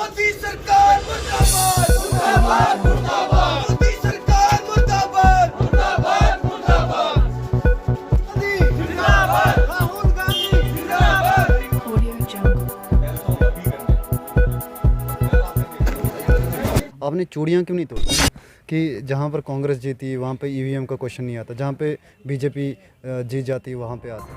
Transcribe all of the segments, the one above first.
मोदी सरकार मुर्दाबाद मुर्दाबाद मुर्दाबाद मोदी सरकार मुर्दाबाद मुर्दाबाद मुर्दाबाद मोदी जिंदाबाद राहुल गांधी जिंदाबाद। Audio Jungle. आपने चूड़ियाँ क्यों नहीं तोड़ी कि जहाँ पर कांग्रेस जीती वहाँ पे ईवीएम का क्वेश्चन नहीं आता, जहाँ पे बीजेपी जीत जाती वहाँ पे आता।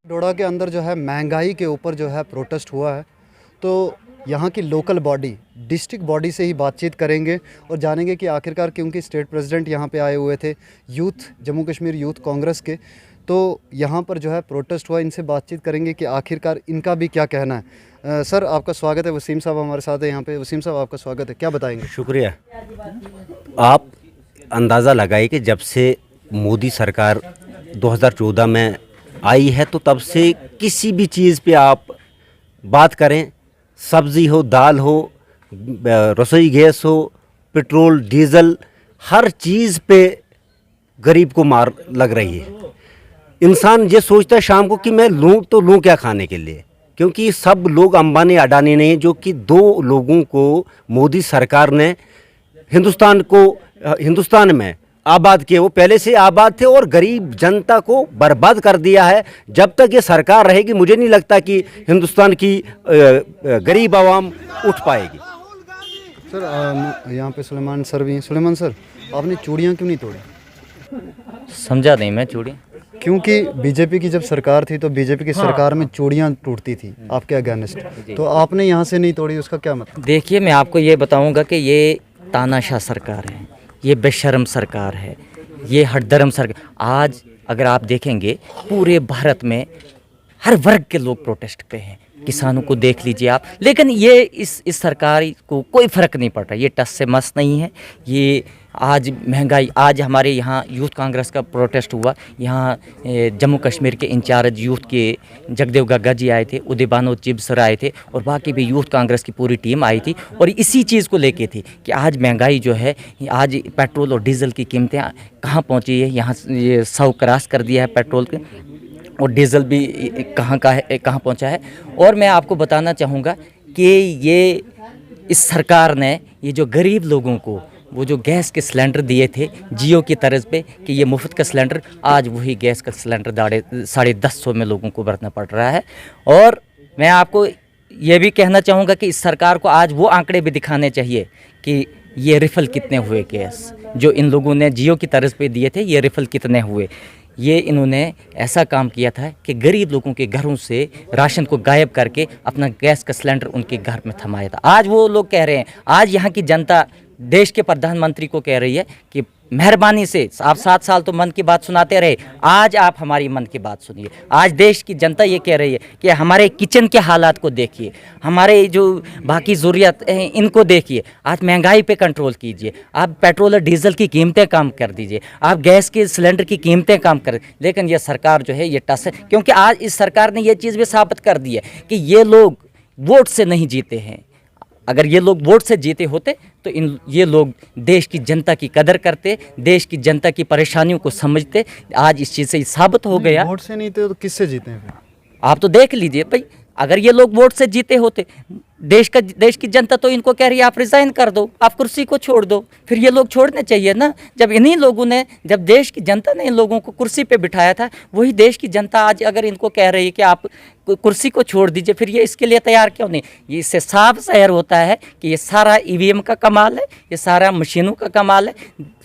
डोडा के अंदर जो है महंगाई के ऊपर जो है प्रोटेस्ट हुआ है, तो यहाँ की लोकल बॉडी डिस्ट्रिक्ट बॉडी से ही बातचीत करेंगे और जानेंगे कि आखिरकार, क्योंकि स्टेट प्रेसिडेंट यहाँ पे आए हुए थे यूथ जम्मू कश्मीर यूथ कांग्रेस के, तो यहाँ पर जो है प्रोटेस्ट हुआ, इनसे बातचीत करेंगे कि आखिरकार इनका भी क्या कहना है। सर आपका स्वागत है, वसीम साहब हमारे साथ है यहाँ पे। वसीम साहब आपका स्वागत है, क्या बताएंगे? शुक्रिया। आप अंदाज़ा लगाइए कि जब से मोदी सरकार 2014 में आई है तो तब से किसी भी चीज़ पे आप बात करें, सब्ज़ी हो, दाल हो, रसोई गैस हो, पेट्रोल डीज़ल, हर चीज़ पे गरीब को मार लग रही है। इंसान ये सोचता है शाम को कि मैं लूँ तो लूँ क्या खाने के लिए, क्योंकि सब लोग अंबानी अडानी नहीं, जो कि दो लोगों को मोदी सरकार ने हिंदुस्तान में आबाद किए, वो पहले से आबाद थे और गरीब जनता को बर्बाद कर दिया है। जब तक ये सरकार रहेगी मुझे नहीं लगता कि हिंदुस्तान की गरीब आवाम उठ पाएगी। सर यहाँ पे सुलेमान सर भी हैं। सुलेमान सर, आपने चूड़ियाँ क्यों नहीं तोड़ी? समझा नहीं मैं चूड़ी। क्योंकि बीजेपी की जब सरकार थी तो बीजेपी की सरकार में चूड़ियाँ टूटती थी आपके अगेंस्ट, तो आपने यहाँ से नहीं तोड़ी, उसका क्या मतलब? देखिए, मैं आपको ये बताऊंगा कि ये तानाशाह सरकार है, ये बेशर्म सरकार है, ये हठधर्म सरकार। आज अगर आप देखेंगे पूरे भारत में हर वर्ग के लोग प्रोटेस्ट पे हैं, किसानों को देख लीजिए आप, लेकिन ये इस सरकार को कोई फ़र्क नहीं पड़ रहा। ये टस से मस नहीं है। ये आज महंगाई, आज हमारे यहाँ यूथ कांग्रेस का प्रोटेस्ट हुआ, यहाँ जम्मू कश्मीर के इंचार्ज यूथ के जगदेव गग्गा जी आए थे, उदय भानु चिब सर आए थे और बाकी भी यूथ कांग्रेस की पूरी टीम आई थी और इसी चीज़ को लेके थी कि आज महंगाई जो है, आज पेट्रोल और डीज़ल की कीमतें कहाँ पहुँची है। यहाँ ये 100 क्रॉस कर दिया है पेट्रोल के, और डीज़ल भी कहाँ पहुँचा है। और मैं आपको बताना चाहूँगा कि ये इस सरकार ने ये जो गरीब लोगों को वो जो गैस के सिलेंडर दिए थे जियो की तर्ज पे कि ये मुफ्त का सिलेंडर, आज वही गैस का सिलेंडर 150 में लोगों को भरना पड़ रहा है। और मैं आपको ये भी कहना चाहूँगा कि इस सरकार को आज वो आंकड़े भी दिखाने चाहिए कि ये रिफ़ल कितने हुए गैस जो इन लोगों ने जियो की तर्ज पे दिए थे, ये रिफ़ल कितने हुए। ये इन्होंने ऐसा काम किया था कि गरीब लोगों के घरों से राशन को गायब करके अपना गैस का सिलेंडर उनके घर में थमाया था। आज वो लोग कह रहे हैं, आज यहाँ की जनता देश के प्रधानमंत्री को कह रही है कि मेहरबानी से आप 7 साल तो मन की बात सुनाते रहे, आज आप हमारी मन की बात सुनिए। आज देश की जनता ये कह रही है कि हमारे किचन के हालात को देखिए, हमारे जो बाकी ज़रूरियात हैं इनको देखिए। आज महंगाई पे कंट्रोल कीजिए, आप पेट्रोल और डीज़ल की कीमतें कम कर दीजिए, आप गैस के सिलेंडर की कीमतें कम कर। लेकिन ये सरकार जो है ये टस है, क्योंकि आज इस सरकार ने ये चीज़ भी साबित कर दी है कि ये लोग वोट से नहीं जीते हैं। अगर ये लोग वोट से जीते होते तो ये लोग देश की जनता की कदर करते, देश की जनता की परेशानियों को समझते। आज इस चीज़ से साबित हो गया। वोट से नहीं थे तो किससे जीते हैं फिर? आप तो देख लीजिए भाई, अगर ये लोग वोट से जीते होते, देश की जनता तो इनको कह रही है आप रिज़ाइन कर दो, आप कुर्सी को छोड़ दो। फिर ये लोग छोड़ने चाहिए ना। जब इन्हीं लोगों ने, जब देश की जनता ने इन लोगों को कुर्सी पे बिठाया था, वही देश की जनता आज अगर इनको कह रही है कि आप कुर्सी को छोड़ दीजिए, फिर ये इसके लिए तैयार क्यों नहीं? ये इससे साफ ज़ाहिर होता है कि ये सारा ईवीएम का कमाल है, ये सारा मशीनों का कमाल है।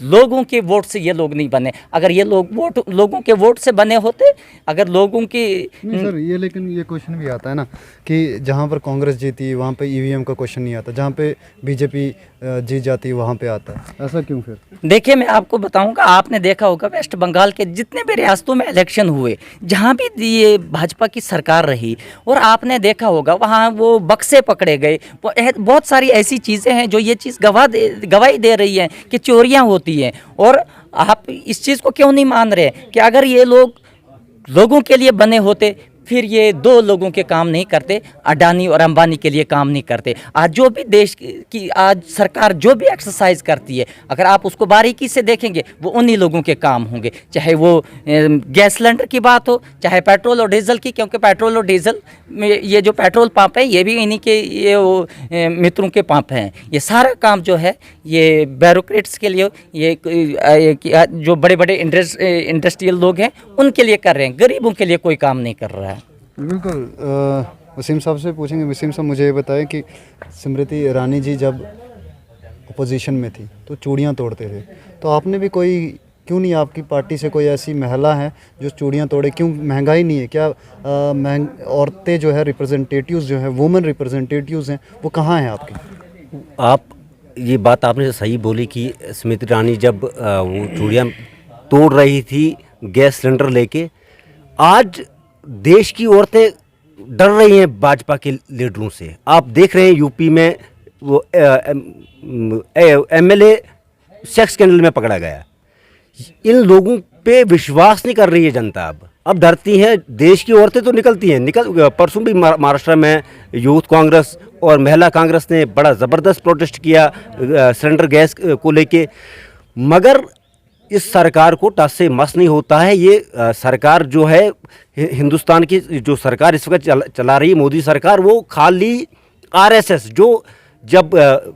लोगों के वोट से ये लोग नहीं बने। अगर ये लोग लोगों के वोट से बने होते, अगर लोगों की सर ये, लेकिन ये क्वेश्चन भी आता है ना कि जहाँ पर कांग्रेस जीती वहाँ पे ईवीएम का क्वेश्चन नहीं आता, जहाँ पे बीजेपी जीत जाती वहाँ पे आता है, ऐसा क्यों फिर? देखिए, मैं आपको बताऊंगा, आपने देखा होगा वेस्ट बंगाल के जितने भी रियासतों में इलेक्शन हुए, जहाँ भी ये भाजपा की सरकार रही, और आपने देखा होगा वहाँ वो बक्से पकड़े गए। बहुत सारी ऐसी चीज़ें हैं जो ये चीज़ गवाही दे रही है कि चोरियाँ होती हैं। और आप इस चीज़ को क्यों नहीं मान रहे कि अगर ये लोग लोगों के लिए बने होते, फिर ये दो लोगों के काम नहीं करते, अडानी और अंबानी के लिए काम नहीं करते। आज जो भी देश की आज सरकार जो भी एक्सरसाइज करती है, अगर आप उसको बारीकी से देखेंगे वो उन्हीं लोगों के काम होंगे, चाहे वो गैस सिलेंडर की बात हो, चाहे पेट्रोल और डीजल की, क्योंकि पेट्रोल और डीजल में ये जो पेट्रोल पंप है ये भी इन्हीं के ये वो मित्रों के पंप हैं। ये सारा काम जो है ये ब्यूरोक्रेट्स के लिए, ये जो बड़े बड़े इंडस्ट्रियल लोग हैं उनके लिए कर रहे हैं, गरीबों के लिए कोई काम नहीं कर रहा है। बिल्कुल। वसीम साहब से पूछेंगे। वसीम साहब, मुझे ये बताएं कि स्मृति ईरानी जी जब अपोजिशन में थी तो चूड़ियाँ तोड़ते थे, तो आपने भी कोई, क्यों नहीं आपकी पार्टी से कोई ऐसी महिला है जो चूड़ियाँ तोड़े? क्यों महंगाई नहीं है क्या? औरतें जो है रिप्रेजेंटेटिव्स जो है, वुमेन रिप्रेजेंटेटिव्स हैं, वो कहाँ हैं आपके? आप ये बात आपने सही बोली कि स्मृति ईरानी जब वो चूड़ियाँ तोड़ रही थी गैस सिलेंडर लेके, आज देश की औरतें डर रही हैं भाजपा के लीडरों से। आप देख रहे हैं यूपी में वो एमएलए सेक्स स्कैंडल में पकड़ा गया। इन लोगों पे विश्वास नहीं कर रही है जनता। अब डरती हैं। देश की औरतें तो निकलती हैं, परसों भी महाराष्ट्र में यूथ कांग्रेस और महिला कांग्रेस ने बड़ा ज़बरदस्त प्रोटेस्ट किया सिलेंडर गैस को लेके, मगर इस सरकार को टस से मस नहीं होता है। ये सरकार जो है हिंदुस्तान की जो सरकार इस वक्त चला रही है मोदी सरकार, वो खाली आरएसएस जो जब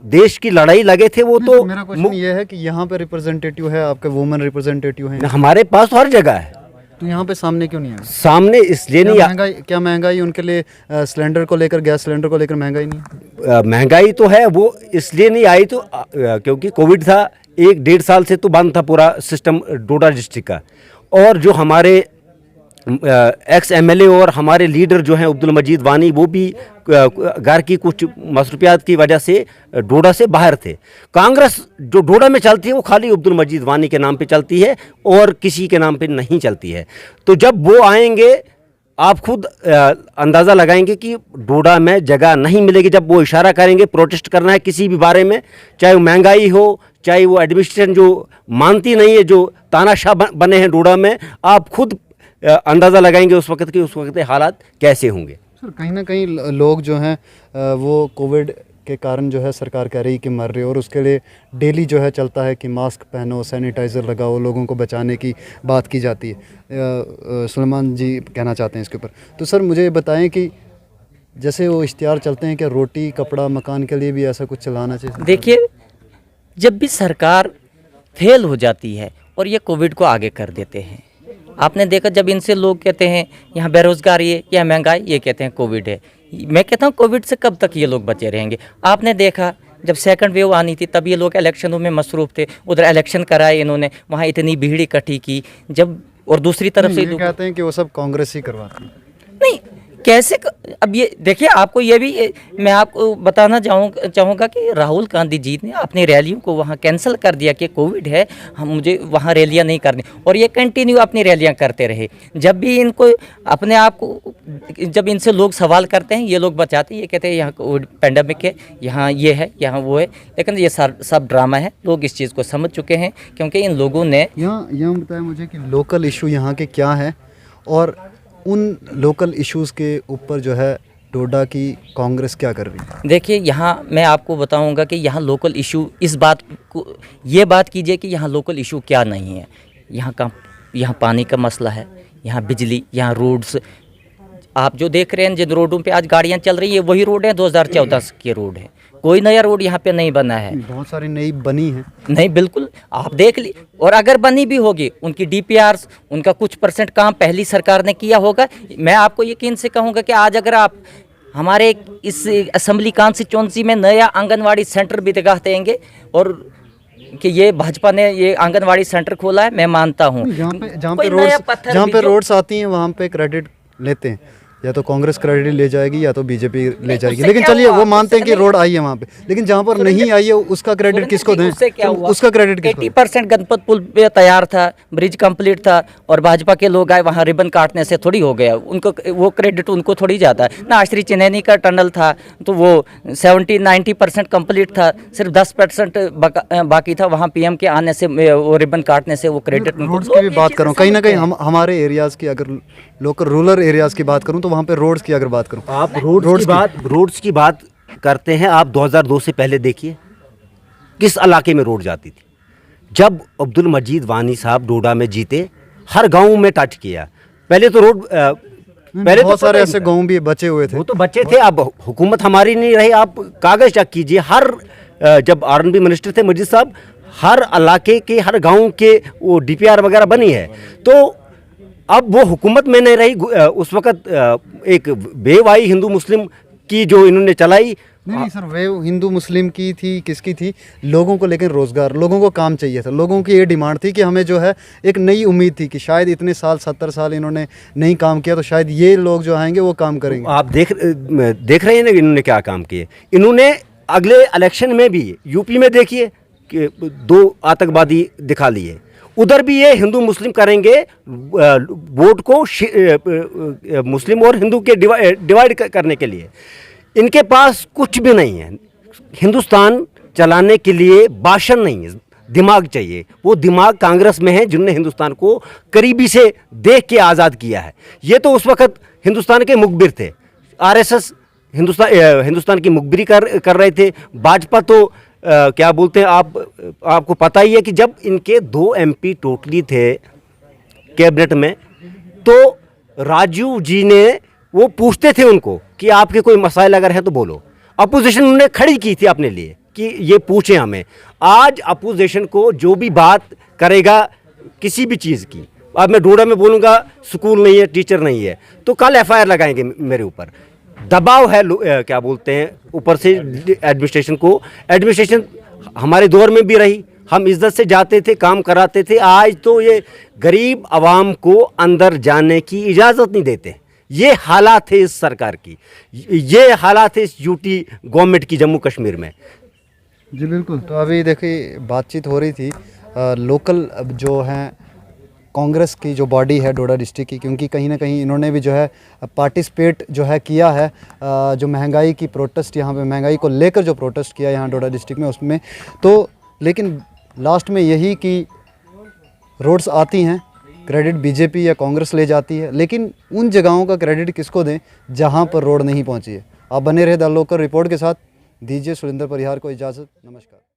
देश की लड़ाई लगे थे वो तो मेरा क्वेश्चन ये है कि यहाँ पे रिप्रेजेंटेटिव है आपके, वुमेन रिप्रेजेंटेटिव हैं हमारे पास तो हर जगह है, तो यहाँ पे सामने क्यों नहीं है? सामने इसलिए नहीं क्या महंगाई उनके लिए सिलेंडर को लेकर, गैस सिलेंडर को लेकर महंगाई नहीं? महंगाई तो है, वो इसलिए नहीं आई तो क्योंकि कोविड था। 1-1.5 साल से तो बंद था पूरा सिस्टम डोडा डिस्ट्रिक्ट का, और जो हमारे एक्स एमएलए और हमारे लीडर जो हैं अब्दुल मजीद वानी, वो भी घर की कुछ मसरूफियात की वजह से डोडा से बाहर थे। कांग्रेस जो डोडा में चलती है वो खाली अब्दुल मजीद वानी के नाम पे चलती है और किसी के नाम पे नहीं चलती है। तो जब वो आएंगे आप खुद अंदाज़ा लगाएंगे कि डोडा में जगह नहीं मिलेगी। जब वो इशारा करेंगे प्रोटेस्ट करना है किसी भी बारे में, चाहे वो महंगाई हो, चाहे वो एडमिनिस्ट्रेशन जो मानती नहीं है, जो तानाशाह बने हैं डोडा में, आप खुद अंदाज़ा लगाएंगे उस वक्त के हालात कैसे होंगे। सर, कहीं ना कहीं लोग जो हैं वो कोविड के कारण जो है सरकार कह रही कि मर रहे, और उसके लिए डेली जो है चलता है कि मास्क पहनो, सैनिटाइज़र लगाओ, लोगों को बचाने की बात की जाती है। सुलेमान जी कहना चाहते हैं इसके ऊपर। तो सर मुझे बताएं कि जैसे वो इश्तिहार चलते हैं कि रोटी कपड़ा मकान के लिए भी ऐसा कुछ चलाना चाहिए। देखिए, जब भी सरकार फेल हो जाती है और ये कोविड को आगे कर देते हैं, आपने देखा जब इनसे लोग कहते हैं यहाँ बेरोजगारी है या महंगाई, ये कहते हैं कोविड है। मैं कहता हूँ कोविड से कब तक ये लोग बचे रहेंगे। आपने देखा जब सेकंड वेव आनी थी तब ये लोग इलेक्शनों में मसरूफ़ थे, उधर इलेक्शन कराए इन्होंने, वहाँ इतनी भीड़ इकट्ठी की जब, और दूसरी तरफ से कहते हैं कि वो सब कांग्रेस ही करवाती है। नहीं, कैसे अब ये देखिए, आपको ये भी मैं आपको बताना चाहूँगा कि राहुल गांधी जी ने अपनी रैलियों को वहाँ कैंसिल कर दिया कि कोविड है, मुझे वहाँ रैलियाँ नहीं करनी, और ये कंटिन्यू अपनी रैलियाँ करते रहे। जब भी इनको अपने आप को, जब इनसे लोग सवाल करते हैं ये लोग बचाते हैं, ये कहते हैं यहाँ कोविड पैंडेमिक है, यहाँ ये है, यहाँ वो है, लेकिन ये सब ड्रामा है। लोग इस चीज़ को समझ चुके हैं क्योंकि इन लोगों ने यहाँ बताया मुझे कि लोकल इशू यहाँ के क्या है, और उन लोकल इश्यूज़ के ऊपर जो है डोडा की कांग्रेस क्या कर रही है। देखिए, यहाँ मैं आपको बताऊंगा कि यहाँ लोकल इशू, इस बात को, ये बात कीजिए कि यहाँ लोकल इशू क्या नहीं है। यहाँ पानी का मसला है, यहाँ बिजली, यहाँ रोड्स, आप जो देख रहे हैं जिन रोडों पे आज गाड़ियाँ चल रही है वही रोड है 2014 के रोड है, कोई नया रोड यहाँ पे नहीं बना है। बहुत सारी नई बनी है। नहीं, बिल्कुल आप देख ली, और अगर बनी भी होगी उनकी डीपीआरस, उनका कुछ % काम पहली सरकार ने किया होगा। मैं आपको यकीन से कहूँगा कि आज अगर आप हमारे इस असेंबली कॉन्स्टिट्यूंसी में नया आंगनवाड़ी सेंटर भी दिखा देंगे, और कि ये भाजपा ने ये आंगनवाड़ी सेंटर खोला है, मैं मानता हूँ। जहाँ पे रोड्स आती हैं वहाँ पे क्रेडिट लेते हैं, या तो कांग्रेस क्रेडिट ले जाएगी या तो बीजेपी ले जाएगी। उससे लेकिन क्या चलिए हुआ? वो मानते हैं कि उससे रोड आई है वहाँ पे, लेकिन जहाँ पर नहीं आई है उसका क्रेडिट किसको दें? उससे क्या तो हुआ? उसका क्रेडिट किसको दें? 80% गणपत पुल पे तैयार था, ब्रिज कंप्लीट था, और भाजपा के लोग आए वहाँ रिबन काटने से थोड़ी हो गया। उनको वो क्रेडिट उनको थोड़ी जाता है ना। श्री चिन्नैनी का टनल था तो वो 70-90% कंप्लीट था, सिर्फ 10% बाकी था। वहाँ पीएम के आने से वो रिबन काटने से वो क्रेडिट रोड्स की भी बात करूँ, कहीं ना कहीं हमारे एरियाज़ की अगर लोकल रूरल एरियाज़ की बात करूँ तो वहाँ पे रोड्स की अगर बात करूँ, आप रोड्स की बात करते हैं। आप 2002 से पहले देखिए किस इलाके में रोड जाती थी। जब अब्दुल मजीद वानी साहब डोडा में जीते, हर गांव में टच किया। पहले तो रोड पहले बहुत तो सारे ऐसे गाँव भी बचे हुए थे। वो तो बच्चे थे। अब हुकूमत हमारी नहीं रही, आप कागज चेक कीजिए। हर जब आर&बी मिनिस्टर थे मजीद साहब, हर इलाके के हर गांव के वो डीपीआर वगैरह बनी है। तो अब वो हुकूमत में नहीं रही। उस वक़्त एक वेव आई हिंदू मुस्लिम की जो इन्होंने चलाई। नहीं सर, वे हिंदू मुस्लिम की थी, किसकी थी? लोगों को, लेकिन रोज़गार, लोगों को काम चाहिए था। लोगों की ये डिमांड थी कि हमें जो है एक नई उम्मीद थी कि शायद इतने साल 70 साल इन्होंने नहीं काम किया तो शायद ये लोग जो आएंगे वो काम करेंगे। आप देख रहे हैं ना इन्होंने क्या काम किए। इन्होंने अगले इलेक्शन में भी यूपी में देखिए कि 2 आतंकवादी दिखा लिए। उधर भी ये हिंदू मुस्लिम करेंगे, वोट को मुस्लिम और हिंदू के डिवाइड करने के लिए। इनके पास कुछ भी नहीं है। हिंदुस्तान चलाने के लिए भाषण नहीं है, दिमाग चाहिए। वो दिमाग कांग्रेस में है जिनने हिंदुस्तान को करीबी से देख के आज़ाद किया है। ये तो उस वक़्त हिंदुस्तान के मुखबिर थे। आरएसएस हिंदुस्तान की मुखबिरी कर रहे थे। भाजपा तो क्या बोलते हैं, आपको पता ही है कि जब इनके 2 एमपी टोटली थे कैबिनेट में, तो राजू जी ने वो पूछते थे उनको कि आपके कोई मसाइल अगर है तो बोलो। अपोजिशन उन्होंने खड़ी की थी अपने लिए कि ये पूछें हमें। आज अपोजिशन को जो भी बात करेगा किसी भी चीज़ की, अब मैं डोडा में बोलूँगा स्कूल नहीं है, टीचर नहीं है, तो कल एफआईआर लगाएंगे मेरे ऊपर। दबाव है क्या बोलते हैं ऊपर से एडमिनिस्ट्रेशन को। एडमिनिस्ट्रेशन हमारे दौर में भी रही, हम इज्जत से जाते थे, काम कराते थे। आज तो ये गरीब आवाम को अंदर जाने की इजाज़त नहीं देते। ये हालात है इस सरकार की, ये हालात है इस यूटी गवर्नमेंट की जम्मू कश्मीर में। जी बिल्कुल। तो अभी देखिए बातचीत हो रही थी लोकल जो हैं कांग्रेस की जो बॉडी है डोडा डिस्ट्रिक्ट की, क्योंकि कहीं ना कहीं इन्होंने भी जो है पार्टिसिपेट जो है किया है, जो महंगाई की प्रोटेस्ट, यहाँ पे महंगाई को लेकर जो प्रोटेस्ट किया यहाँ डोडा डिस्ट्रिक्ट में, उसमें तो लेकिन लास्ट में यही कि रोड्स आती हैं, क्रेडिट बीजेपी या कांग्रेस ले जाती है, लेकिन उन जगहों का क्रेडिट किसको दें जहाँ पर रोड नहीं पहुँची है। आप बने रहे द लोकल रिपोर्ट के साथ। दीजिए सुरेंद्र परिहार को इजाज़त। नमस्कार।